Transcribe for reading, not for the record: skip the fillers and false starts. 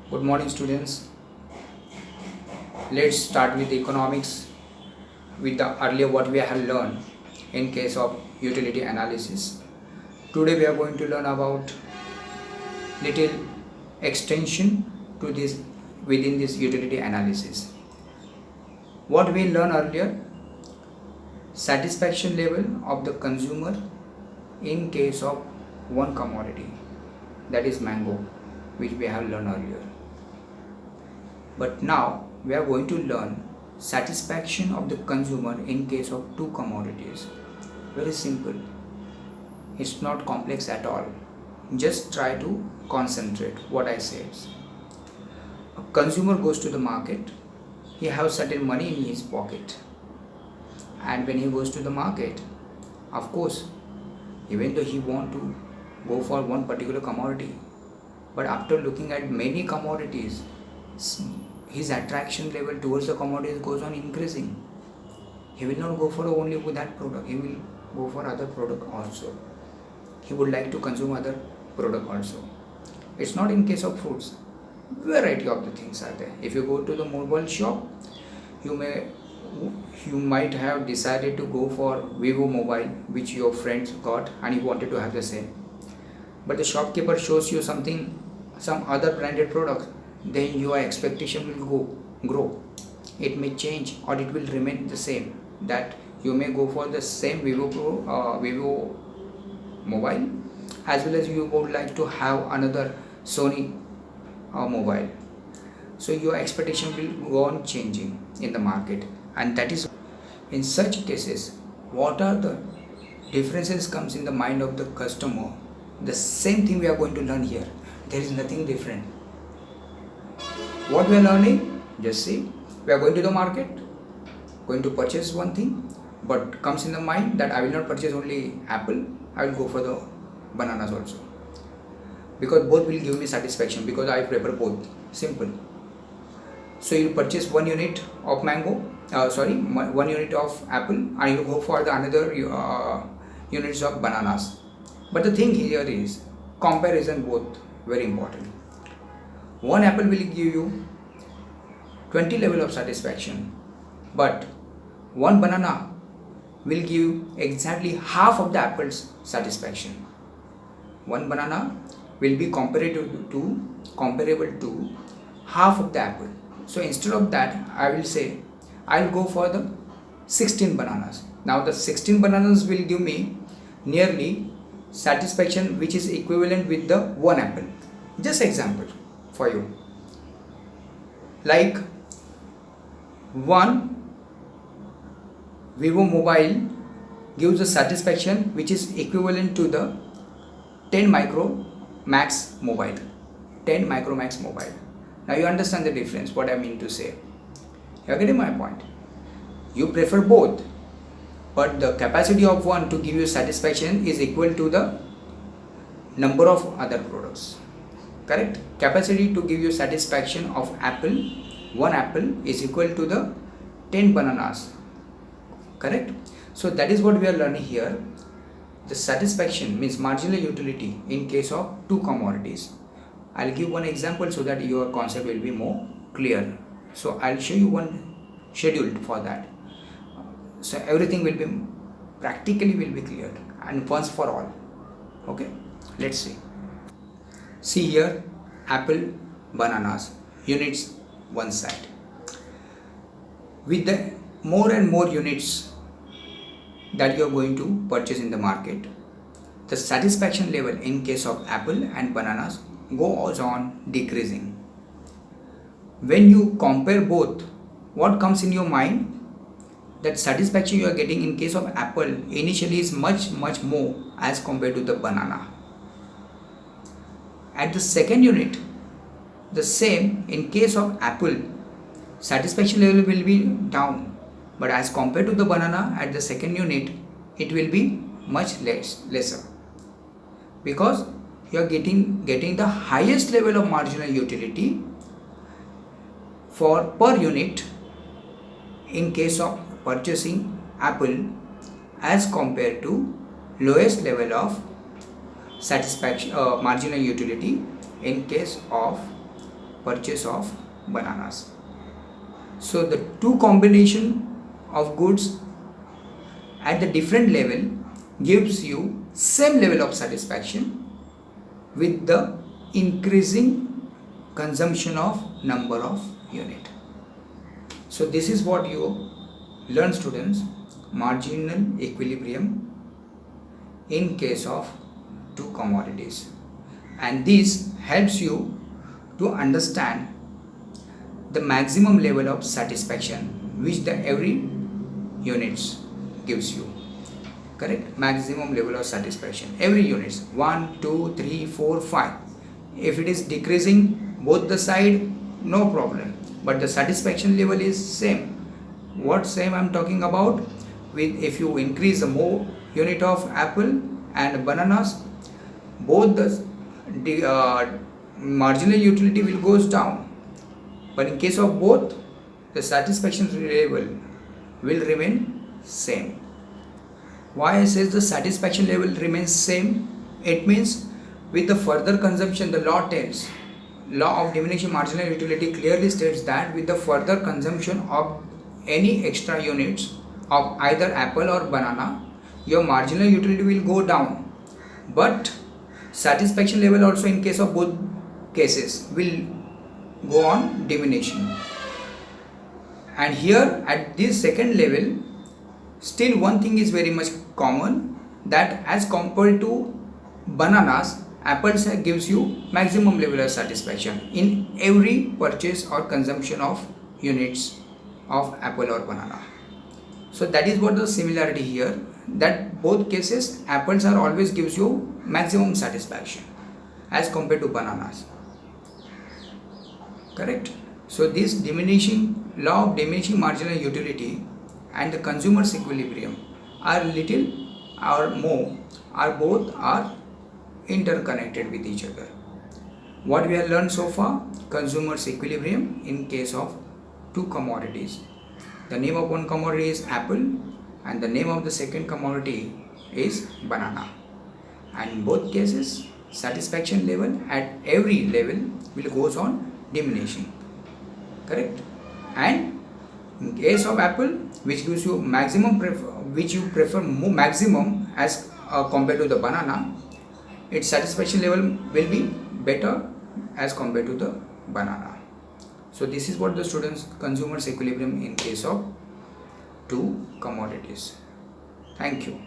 Good morning, students. Let's start with economics with the earlier what we have learned in case of utility analysis. Today we are going to learn about little extension to this within this utility analysis. What we learned earlier, satisfaction level of the consumer in case of one commodity, that is mango, which we have learned earlier. But now we are going to learn satisfaction of the consumer in case of two commodities. Very simple. It's not complex at all. Just try to concentrate what I say. A consumer goes to the market. He has certain money in his pocket. And when he goes to the market, of course, even though he want to go for one particular commodity, but after looking at many commodities, his attraction level towards the commodities goes on increasing. He will not go for only with that product. He will go for other product also. He would like to consume other product also. It's not in case of fruits. Variety of the things are there. If you go to the mobile shop, you might have decided to go for Vivo mobile, which your friends got, and you wanted to have the same. But the shopkeeper shows you some other branded product, then your expectation will grow. It may change or it will remain the same. That you may go for the same Vivo mobile, as well as you would like to have another Sony mobile. So your expectation will go on changing in the market, and that is in such cases what are the differences comes in the mind of the customer. The same thing we are going to learn here. There is nothing different. What we are learning, just see, we are going to the market, going to purchase one thing, but comes in the mind that I will not purchase only apple, I will go for the bananas also, because both will give me satisfaction, because I prefer both. Simple. So you purchase one unit of one unit of apple, and you go for the another units of bananas. But the thing here is comparison, both very important. One apple will give you 20 level of satisfaction, but one banana will give exactly half of the apple's satisfaction. One banana will be comparable to half of the apple. So instead of that, I will say I'll go for the 16 bananas. Now the 16 bananas will give me nearly satisfaction which is equivalent with the one apple. Just example for you, like one Vivo mobile gives a satisfaction which is equivalent to the 10 micro max mobile. Now you understand the difference, what I mean to say. You are getting my point. You prefer both, but the capacity of one to give you satisfaction is equal to the number of other products. Correct? Capacity to give you satisfaction of one apple is equal to the 10 bananas. Correct? So that is what we are learning here. The satisfaction means marginal utility in case of two commodities. I'll give one example so that your concept will be more clear. So I'll show you one schedule for that. So everything will be practically cleared and once for all. Okay, let's see. See here, apple, bananas, units one side. With the more and more units that you are going to purchase in the market, the satisfaction level in case of apple and bananas goes on decreasing. When you compare both, what comes in your mind? That satisfaction you are getting in case of apple initially is much more as compared to the banana. At the second unit, the same in case of apple, satisfaction level will be down, but as compared to the banana at the second unit, it will be much lesser, because you are getting the highest level of marginal utility for per unit in case of purchasing apple as compared to lowest level of satisfaction marginal utility in case of purchase of bananas. So the two combination of goods at the different level gives you same level of satisfaction with the increasing consumption of number of unit. So this is what you learn, students, marginal equilibrium in case of two commodities, and this helps you to understand the maximum level of satisfaction which the every units gives you. Correct? Maximum level of satisfaction every units 1 2 3 4 5. If it is decreasing both the side, no problem, but the satisfaction level is same. What same I'm talking about? With if you increase the more unit of apple and bananas, both the marginal utility will goes down, but in case of both, the satisfaction level will remain same. Why I says the satisfaction level remains same? It means with the further consumption, the law of diminishing marginal utility clearly states that with the further consumption of any extra units of either apple or banana, your marginal utility will go down, but satisfaction level also in case of both cases will go on diminishing. And here at this second level, still one thing is very much common, that as compared to bananas, apples gives you maximum level of satisfaction in every purchase or consumption of units of apple or banana. So that is what the similarity here, that both cases apples are always gives you maximum satisfaction as compared to bananas. Correct? So this law of diminishing marginal utility and the consumer's equilibrium are little or more both are interconnected with each other. What we have learned so far? Consumer's equilibrium in case of two commodities. The name of one commodity is apple and the name of the second commodity is banana. And in both cases, satisfaction level at every level will goes on diminishing. Correct? And in case of apple, which gives you maximum which you prefer more maximum as compared to the banana, its satisfaction level will be better as compared to the banana. So this is what the students consumer's equilibrium in case of two commodities. Thank you.